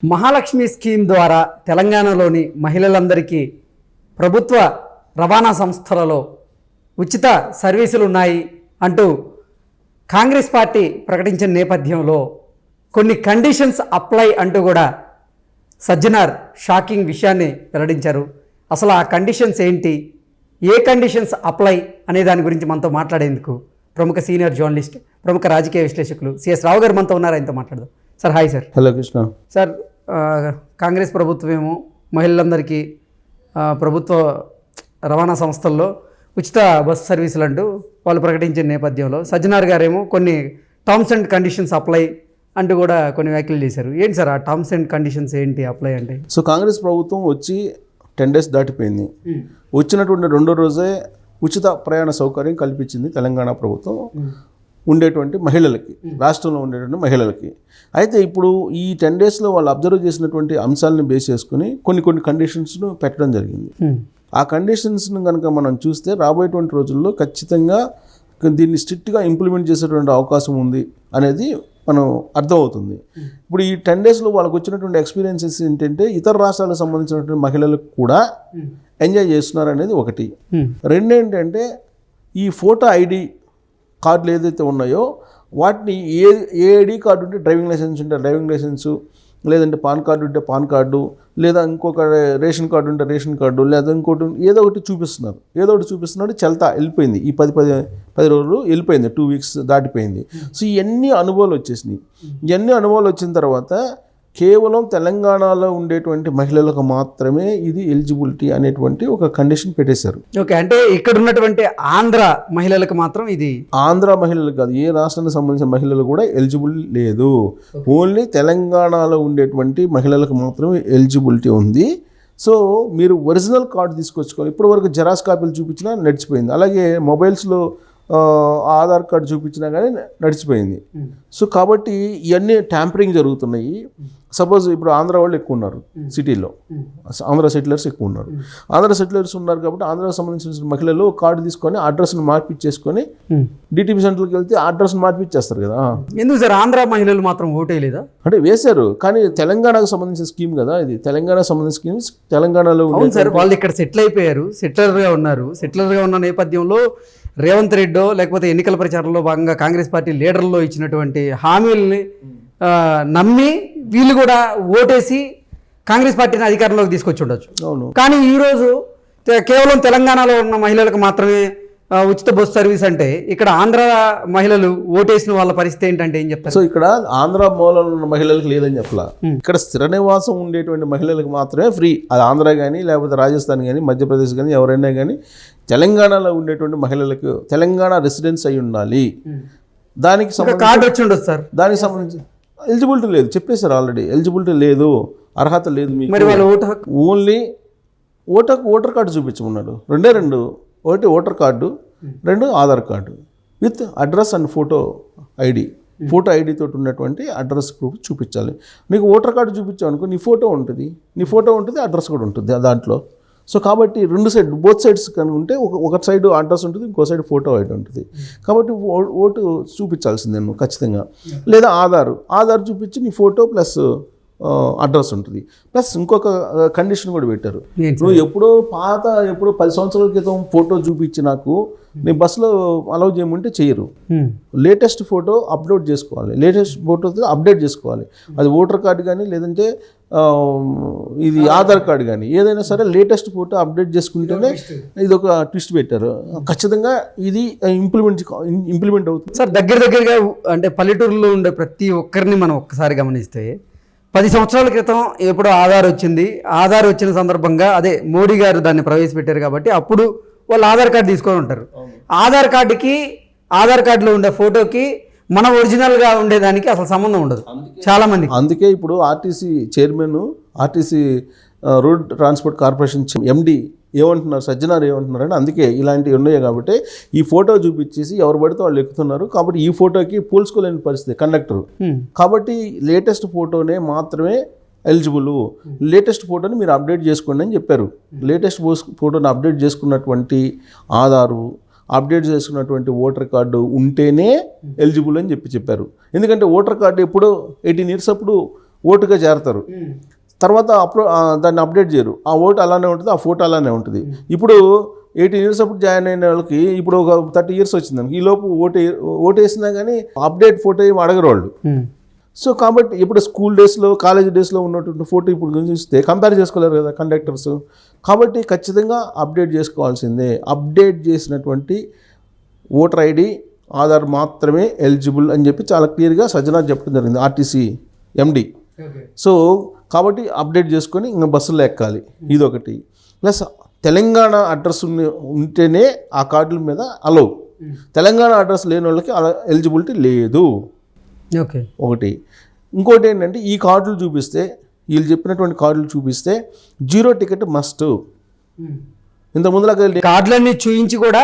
Mahalakshmi scheme ద్వారా తెలంగాణలోని మహిళలందరికీ ప్రభుత్వ రవాణా సంస్థలలో ఉచిత సర్వీసులు ఉన్నాయి అంటూ కాంగ్రెస్ పార్టీ ప్రకటించిన నేపథ్యంలో కొన్ని కండిషన్స్ అప్లై అంటూ కూడా సజ్జనార్ షాకింగ్ విషయాన్ని వెల్లడించారు. అసలు ఆ కండిషన్స్ ఏంటి, ఏ కండిషన్స్ అప్లై అనే దాని గురించి మనతో మాట్లాడేందుకు ప్రముఖ సీనియర్ జర్నలిస్ట్, ప్రముఖ రాజకీయ విశ్లేషకులు సిఎస్ రావు గారు మనతో ఉన్నారు. ఆయనతో మాట్లాడదాం. Sir hi sir. Hello Krishna sir. Congress ప్రభుత్వం ఏమో మహిళలందరికీ ప్రభుత్వ రవాణా సంస్థల్లో ఉచిత బస్సు సర్వీసులు అంటూ వాళ్ళు ప్రకటించిన నేపథ్యంలో సజ్జనార్ గారేమో కొన్ని టర్మ్స్ అండ్ కండిషన్స్ అప్లై అంటూ కూడా కొన్ని వ్యాఖ్యలు చేశారు. ఏంటి సార్ ఆ టర్మ్స్ అండ్ కండిషన్స్ ఏంటి అప్లై అంటే? సో కాంగ్రెస్ ప్రభుత్వం వచ్చి 10 days దాటిపోయింది. వచ్చినటువంటి రెండో రోజే ఉచిత ప్రయాణ సౌకర్యం కల్పించింది తెలంగాణ ప్రభుత్వం ఉండేటువంటి మహిళలకి, రాష్ట్రంలో ఉండేటువంటి మహిళలకి. అయితే ఇప్పుడు ఈ 10 daysలో వాళ్ళు అబ్జర్వ్ చేసినటువంటి అంశాలను బేస్ చేసుకుని కొన్ని కండిషన్స్ను పెట్టడం జరిగింది. ఆ కండిషన్స్ను కనుక మనం చూస్తే రాబోయేటువంటి రోజుల్లో ఖచ్చితంగా దీన్ని స్ట్రిక్ట్గా ఇంప్లిమెంట్ చేసేటువంటి అవకాశం ఉంది అనేది మనం అర్థమవుతుంది. ఇప్పుడు ఈ 10 daysలో వాళ్ళకు వచ్చినటువంటి ఎక్స్పీరియన్సెస్ ఏంటంటే ఇతర రాష్ట్రాలకు సంబంధించినటువంటి మహిళలకు కూడా ఎంజాయ్ చేస్తున్నారు అనేది ఒకటి. రెండు ఏంటంటే ఈ ఫోటో ఐడి కార్డులు ఏదైతే ఉన్నాయో వాటిని ఏ ఐడి కార్డు ఉంటే డ్రైవింగ్ లైసెన్స్ ఉంటే డ్రైవింగ్ లైసెన్సు, లేదంటే పాన్ కార్డు ఉంటే పాన్ కార్డు, లేదా ఇంకొక రేషన్ కార్డు ఉంటే రేషన్ కార్డు, లేదా ఇంకోటి ఏదో ఒకటి చూపిస్తున్నారు. చల్తా వెళ్ళిపోయింది. ఈ 10 రోజులు వెళ్ళిపోయింది, 2 weeks దాటిపోయింది. సో ఇవన్నీ అనుభవాలు వచ్చేసినాయి. ఇవన్నీ అనుభవాలు వచ్చిన తర్వాత కేవలం తెలంగాణలో ఉండేటువంటి మహిళలకు మాత్రమే ఇది ఎలిజిబిలిటీ అనేటువంటి ఒక కండిషన్ పెట్టేశారు. ఓకే, అంటే ఇక్కడ ఉన్నటువంటి ఆంధ్ర మహిళలకు మాత్రం ఇది ఆంధ్ర మహిళలకు కాదు, ఏ రాష్ట్రానికి సంబంధించిన మహిళలు కూడా ఎలిజిబుల్ లేదు. ఓన్లీ తెలంగాణలో ఉండేటువంటి మహిళలకు మాత్రమే ఎలిజిబిలిటీ ఉంది. సో మీరు ఒరిజినల్ కార్డు తీసుకొచ్చుకోవాలి. ఇప్పటివరకు జెరాక్స్ కాపీలు చూపించినా నడిచిపోయింది. అలాగే మొబైల్స్లో ఆధార్ కార్డు చూపించినా కానీ నడిచిపోయింది. సో కాబట్టి ఇవన్నీ ట్యాంపరింగ్ జరుగుతున్నాయి. సపోజ్ ఇప్పుడు ఆంధ్ర వాళ్ళు ఎక్కువ ఉన్నారు సిటీలో, ఆంధ్ర సెటిలర్స్ ఎక్కువ ఉన్నారు. ఆంధ్ర సెటిలర్స్ ఉన్నారు కాబట్టి ఆంధ్రాకి సంబంధించిన మహిళలు కార్డు తీసుకొని అడ్రస్ను మార్పిచ్చేసుకొని డిటిపి సెంటర్కి వెళ్తే అడ్రస్ను మార్పిచ్చేస్తారు కదా. ఎందుకు సార్ ఆంధ్ర మహిళలు మాత్రం ఓటేయలేదా? అంటే వేశారు, కానీ తెలంగాణకు సంబంధించిన స్కీమ్ కదా ఇది. తెలంగాణకు సంబంధించిన స్కీమ్స్ తెలంగాణలో సార్. వాళ్ళు ఇక్కడ సెటిల్ అయిపోయారు, సెటిలర్గా ఉన్నారు. సెటిలర్గా ఉన్న నేపథ్యంలో రేవంత్ రెడ్డో లేకపోతే ఎన్నికల ప్రచారంలో భాగంగా కాంగ్రెస్ పార్టీ లీడర్లో ఇచ్చినటువంటి హామీలని నమ్మి వీళ్ళు కూడా ఓటేసి కాంగ్రెస్ పార్టీని అధికారంలోకి తీసుకొచ్చి ఉండొచ్చు. అవును, కానీ ఈరోజు కేవలం తెలంగాణలో ఉన్న మహిళలకు మాత్రమే ఉచిత బస్సు సర్వీస్ అంటే ఇక్కడ ఆంధ్ర మహిళలు ఓటేసిన వాళ్ళ పరిస్థితి ఏంటంటే ఏం చెప్తారు? సో ఇక్కడ ఆంధ్ర మూలలో ఉన్న మహిళలకు లేదని చెప్పలా, ఇక్కడ స్థిర నివాసం ఉండేటువంటి మహిళలకు మాత్రమే ఫ్రీ. అది ఆంధ్ర కానీ లేకపోతే రాజస్థాన్ కానీ మధ్యప్రదేశ్ కానీ ఎవరైనా కానీ తెలంగాణలో ఉండేటువంటి మహిళలకు తెలంగాణ రెసిడెన్స్ అయి ఉండాలి. దానికి కార్డు వచ్చి ఉండదు సార్. దానికి సంబంధించి ఎలిజిబిలిటీ లేదు, చెప్పేశారు ఆల్రెడీ. ఎలిజిబిలిటీ లేదు, అర్హత లేదు మీకు. మరి వాళ్ళ ఓటు ఓన్లీ ఓటర్ కార్డు చూపించమన్నాడు. రెండు, ఒకటి voter card, 2 Aadhaar card with address and photo ID. Photo ID తోటి ఉన్నటువంటి అడ్రస్ ప్రూఫ్ చూపించాలి. నీకు ఓటర్ కార్డు చూపించావు అనుకో, నీ ఫోటో ఉంటుంది, అడ్రస్ కూడా ఉంటుంది దాంట్లో. సో కాబట్టి బోత్ సైడ్స్ కనుక ఉంటే ఒక సైడ్ అడ్రస్ ఉంటుంది, ఇంకో సైడ్ ఫోటో ఐడి ఉంటుంది. కాబట్టి ఓటు చూపించాల్సిందే నువ్వు ఖచ్చితంగా. లేదా ఆధార్ చూపించి నీ ఫోటో ప్లస్ అడ్రస్ ఉంటుంది. ప్లస్ ఇంకొక కండిషన్ కూడా పెట్టారు. నువ్వు ఎప్పుడో 10 సంవత్సరాల క్రితం ఫోటో చూపించి నాకు నేను బస్సులో అలౌ చేయమంటే చేయరు. లేటెస్ట్ ఫోటో అప్లోడ్ చేసుకోవాలి, లేటెస్ట్ ఫోటోతో అప్డేట్ చేసుకోవాలి. అది ఓటర్ కార్డు కానీ లేదంటే ఇది ఆధార్ కార్డు కానీ ఏదైనా సరే లేటెస్ట్ ఫోటో అప్డేట్ చేసుకుంటేనే ఇది ఒక ట్విస్ట్ పెట్టారు. ఖచ్చితంగా ఇది ఇంప్లిమెంట్ అవుతుంది సార్. దగ్గరగా అంటే పల్లెటూరులో ఉండే ప్రతి ఒక్కరిని మనం ఒక్కసారి గమనిస్తే 10 సంవత్సరాల క్రితం ఎప్పుడో ఆధార్ వచ్చిన సందర్భంగా అదే మోడీ గారు దాన్ని ప్రవేశపెట్టారు కాబట్టి అప్పుడు వాళ్ళు ఆధార్ కార్డు తీసుకొని ఉంటారు. ఆధార్ కార్డులో ఉండే ఫోటోకి మన ఒరిజినల్గా ఉండేదానికి అసలు సంబంధం ఉండదు చాలా మంది. అందుకే ఇప్పుడు RTC chairman, RTC road transport corporation MD ఏమంటున్నారు, సజ్జనార్ ఏమంటున్నారు అంటే అందుకే ఇలాంటివి ఉన్నాయి కాబట్టి ఈ ఫోటో చూపించేసి ఎవరు పడితే వాళ్ళు ఎక్కుతున్నారు. కాబట్టి ఈ ఫోటోకి పోల్చుకోలేని పరిస్థితి కండక్టర్. కాబట్టి లేటెస్ట్ ఫోటోనే మాత్రమే ఎలిజిబుల్. లేటెస్ట్ ఫోటోని మీరు అప్డేట్ చేసుకోండి అని చెప్పారు. లేటెస్ట్ ఫోటోని అప్డేట్ చేసుకున్నటువంటి ఆధారు, అప్డేట్ చేసుకున్నటువంటి ఓటర్ కార్డు ఉంటేనే ఎలిజిబుల్ అని చెప్పారు. ఎందుకంటే ఓటర్ కార్డు ఎప్పుడో 18 years అప్పుడు ఓటుగా చేరతారు. తర్వాత దాన్ని అప్డేట్ చేయరు. ఆ ఓటు అలానే ఉంటుంది, ఆ ఫోటో అలానే ఉంటుంది. ఇప్పుడు 18 years అప్పుడు జాయిన్ అయిన వాళ్ళకి ఇప్పుడు ఒక 30 years వచ్చింది. ఈ లోపు ఓటు వేసినా కానీ అప్డేట్ ఫోటో ఏమి అడగరు వాళ్ళు. సో కాబట్టి ఇప్పుడు స్కూల్ డేస్లో, కాలేజ్ డేస్లో ఉన్నటువంటి ఫోటో ఇప్పుడు చూస్తే కంపేర్ చేసుకోలేరు కదా కండక్టర్స్. కాబట్టి ఖచ్చితంగా అప్డేట్ చేసుకోవాల్సిందే. అప్డేట్ చేసినటువంటి ఓటర్ ఐడి, ఆధార్ మాత్రమే ఎలిజిబుల్ అని చెప్పి చాలా క్లియర్గా సజ్జనార్ చెప్పడం జరిగింది, ఆర్టీసీ ఎండి. సో కాబట్టి అప్డేట్ చేసుకొని ఇంకా బస్సుల్లో ఎక్కాలి, ఇదొకటి. ప్లస్ తెలంగాణ అడ్రస్ ఉంటేనే ఆ కార్డుల మీద అలౌ. తెలంగాణ అడ్రస్ లేని వాళ్ళకి ఎలిజిబిలిటీ లేదు, ఒకటి. ఇంకోటి ఏంటంటే ఈ కార్డులు చూపిస్తే, వీళ్ళు చెప్పినటువంటి కార్డులు చూపిస్తే 0 టికెట్ మస్ట్. ఇంత ముందులాగా కార్డులన్నీ చూయించి కూడా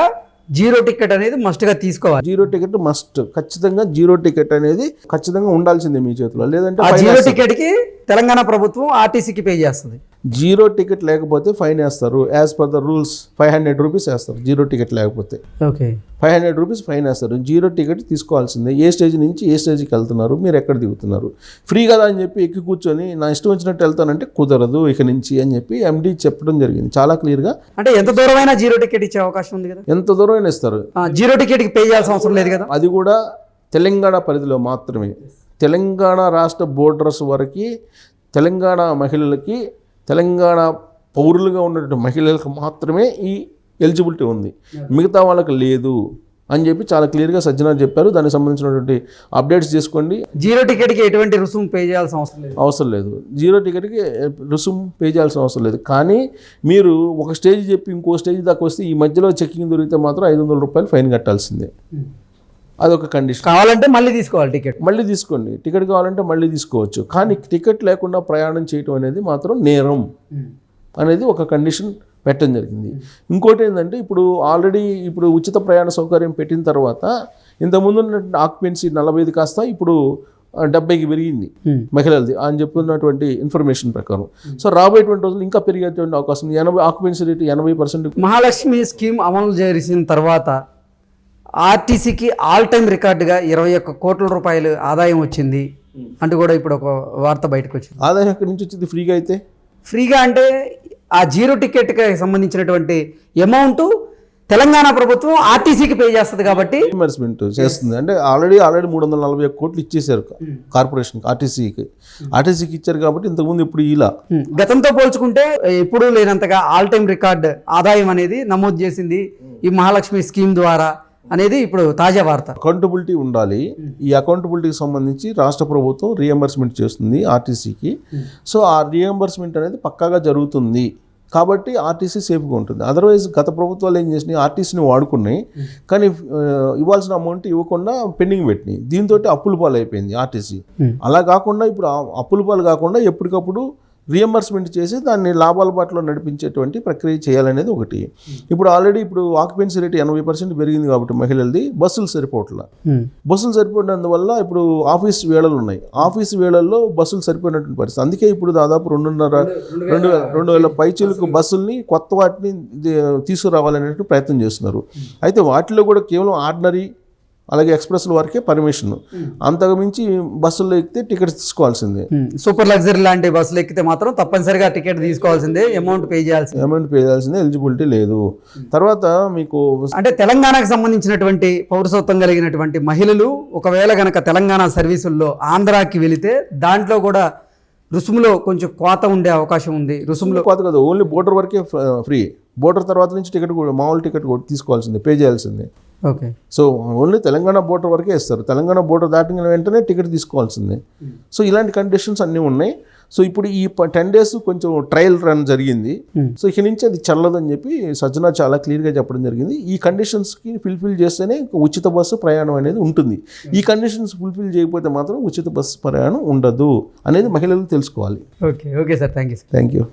0 టికెట్ అనేది మస్ట్గా తీసుకోవాలి. 0 టికెట్ మస్ట్, ఖచ్చితంగా 0 టికెట్ అనేది ఖచ్చితంగా ఉండాల్సిందే మీ చేతిలో. లేదంటే ఆ 0 టికెట్కి తెలంగాణ ప్రభుత్వం ఆర్టీసీకి పే చేస్తుంది. 0 టికెట్ లేకపోతే ఫైన్ వేస్తారు. As per the rules 500 rupees వేస్తారు 0 టికెట్ లేకపోతే. 500 రూపీస్ ఫైన్ వేస్తారు. 0 టికెట్ తీసుకోవాల్సిందే. ఏ స్టేజ్ నుంచి ఏ స్టేజ్కి వెళ్తున్నారు, మీరు ఎక్కడ దిగుతున్నారు, ఫ్రీ కదా అని చెప్పి ఎక్కి కూర్చొని నా ఇష్టం వచ్చినట్టు వెళ్తానంటే కుదరదు ఇక నుంచి అని చెప్పి ఎండి చెప్పడం జరిగింది చాలా క్లియర్గా. అంటే ఎంత దూరమైనా 0 టికెట్ ఇచ్చే అవకాశం ఉంది కదా? ఎంత దూరం అయినా ఇస్తారు. 0 టికెట్కి పే చేయాల్సిన అవసరం లేదు కదా? అది కూడా తెలంగాణ పరిధిలో మాత్రమే. తెలంగాణ రాష్ట్ర బోర్డర్స్ వరకు తెలంగాణ మహిళలకి, తెలంగాణ పౌరులుగా ఉన్నటువంటి మహిళలకు మాత్రమే ఈ ఎలిజిబిలిటీ ఉంది, మిగతా వాళ్ళకి లేదు అని చెప్పి చాలా క్లియర్గా సజ్జనార్ చెప్పారు. దానికి సంబంధించినటువంటి అప్డేట్స్ చేసుకోండి. 0 టికెట్కి ఎటువంటి రుసుము పే చేయాల్సిన అవసరం లేదు. 0 టికెట్కి రుసుము పే చేయాల్సిన అవసరం లేదు. కానీ మీరు ఒక స్టేజ్ చెప్పి ఇంకో స్టేజ్ దాకా వస్తే ఈ మధ్యలో చెక్కింగ్ దొరికితే మాత్రం 500 రూపాయలు ఫైన్ కట్టాల్సిందే. అదొక కండిషన్. కావాలంటే మళ్ళీ తీసుకోవాలి టికెట్. మళ్ళీ తీసుకోండి, టికెట్ కావాలంటే మళ్ళీ తీసుకోవచ్చు. కానీ టికెట్ లేకుండా ప్రయాణం చేయటం అనేది మాత్రం నేరం అనేది ఒక కండిషన్ పెట్టడం జరిగింది. ఇంకోటి ఏంటంటే ఇప్పుడు ఉచిత ప్రయాణ సౌకర్యం పెట్టిన తర్వాత ఇంతకుముందు ఉన్నటువంటి ఆక్యుపెన్సీ 45 కాస్త ఇప్పుడు 70కి పెరిగింది మహిళలది అని చెప్పుకున్నటువంటి ఇన్ఫర్మేషన్ ప్రకారం. సో రాబోయేటువంటి రోజులు ఇంకా పెరిగేటువంటి అవకాశం ఉంది. Occupancy rate 80%. మహాలక్ష్మి స్కీమ్ అమలు చేసిన తర్వాత ఆర్టీసీకి ఆల్ టైమ్ రికార్డుగా 21 కోట్ల రూపాయలు ఆదాయం వచ్చింది అంటూ కూడా ఇప్పుడు ఒక వార్త బయటకు వచ్చింది. ఆదాయం ఎక్కడి నుంచి వచ్చింది? ఫ్రీగా అయితే ఫ్రీగా అంటే ఆ 0 టికెట్కి సంబంధించినటువంటి అమౌంట్ తెలంగాణ ప్రభుత్వం ఆర్టీసీకి పే చేస్తుంది కాబట్టి రియంబర్స్మెంట్ చేస్తుంది. అంటే ఆల్రెడీ 341 కోట్లు ఇచ్చేసారు కార్పొరేషన్కి, ఆర్టీసీకి ఇచ్చారు కాబట్టి ఇంతకుముందు ఇప్పుడు ఇలా గతంతో పోల్చుకుంటే ఎప్పుడూ లేనంతగా ఆల్ టైమ్ రికార్డ్ ఆదాయం అనేది నమోదు చేసింది ఈ మహాలక్ష్మి స్కీమ్ ద్వారా అనేది ఇప్పుడు తాజా వార్త. అకౌంటబిలిటీ ఉండాలి. ఈ అకౌంటబిలిటీకి సంబంధించి రాష్ట్ర ప్రభుత్వం రియంబర్స్మెంట్ చేస్తుంది ఆర్టీసీకి. సో ఆ రియంబర్స్మెంట్ అనేది పక్కాగా జరుగుతుంది కాబట్టి ఆర్టీసీ సేఫ్గా ఉంటుంది. అదర్వైజ్ గత ప్రభుత్వాలు ఏం చేసినాయి, ఆర్టీసీని వాడుకున్నాయి కానీ ఇవ్వాల్సిన అమౌంట్ ఇవ్వకుండా పెండింగ్ పెట్టినాయి. దీంతో అప్పుల పాలు అయిపోయింది ఆర్టీసీ. అలా కాకుండా ఇప్పుడు అప్పుల పాలు కాకుండా ఎప్పటికప్పుడు రియంబర్స్మెంట్ చేసి దాన్ని లాభాల బాటలో నడిపించేటువంటి ప్రక్రియ చేయాలనేది ఒకటి. ఇప్పుడు ఆల్రెడీ ఆక్యుపెన్సీ రేటు 80% పెరిగింది కాబట్టి మహిళలది బస్సులు సరిపోవట్లా. బస్సులు సరిపోయినందువల్ల ఇప్పుడు ఆఫీస్ వేళలు ఉన్నాయి. ఆఫీస్ వేళల్లో బస్సులు సరిపోయినటువంటి పరిస్థితి. అందుకే ఇప్పుడు దాదాపు 2,500 పైచీలకు బస్సుల్ని కొత్త వాటిని తీసుకురావాలనేటువంటి ప్రయత్నం చేస్తున్నారు. అయితే వాటిలో కూడా కేవలం ఆర్డినరీ అలాగే ఎక్స్ప్రెస్ల వరకే పర్మిషన్. అంతకు మించి బస్సుల్లో ఎక్కితే టికెట్స్ తీసుకోవాల్సిందే. సూపర్ లగ్జరీ లాంటి బస్సులు ఎక్కితే మాత్రం తప్పనిసరిగా టికెట్ తీసుకోవాల్సిందే, అమౌంట్ పే చేయాల్సిందే, ఎలిజిబిలిటీ లేదు. తర్వాత మీకు అంటే తెలంగాణకు సంబంధించినటువంటి పౌరసత్వం కలిగినటువంటి మహిళలు ఒకవేళ గనక తెలంగాణ సర్వీసుల్లో ఆంధ్రాకి వెళితే దాంట్లో కూడా రుసుములో కొంచెం కోత ఉండే అవకాశం ఉంది. రుసుములో కోత కాదు, ఓన్లీ బోర్డర్ వరకే ఫ్రీ. బోర్డర్ తర్వాత నుంచి టికెట్ కూడా మామూలు టికెట్ కూడా తీసుకోవాల్సిందే, పే చేయాల్సిందే. Okay. So only Telangana border వరకే ఇస్తారు. తెలంగాణ బోర్డర్ దాటిన వెంటనే టికెట్ తీసుకోవాల్సిందే. సో ఇలాంటి కండిషన్స్ అన్నీ ఉన్నాయి. సో ఇప్పుడు ఈ 10 days కొంచెం ట్రయల్ రన్ జరిగింది. సో ఇక నుంచి అది చల్లదని చెప్పి సజ్జనార్ చాలా క్లియర్గా చెప్పడం జరిగింది. ఈ కండిషన్స్కి ఫుల్ఫిల్ చేస్తేనే ఉచిత బస్సు ప్రయాణం అనేది ఉంటుంది. ఈ కండిషన్స్ ఫుల్ఫిల్ చేయకపోతే మాత్రం ఉచిత బస్సు ప్రయాణం ఉండదు అనేది మహిళలు తెలుసుకోవాలి. Okay sir, thank you.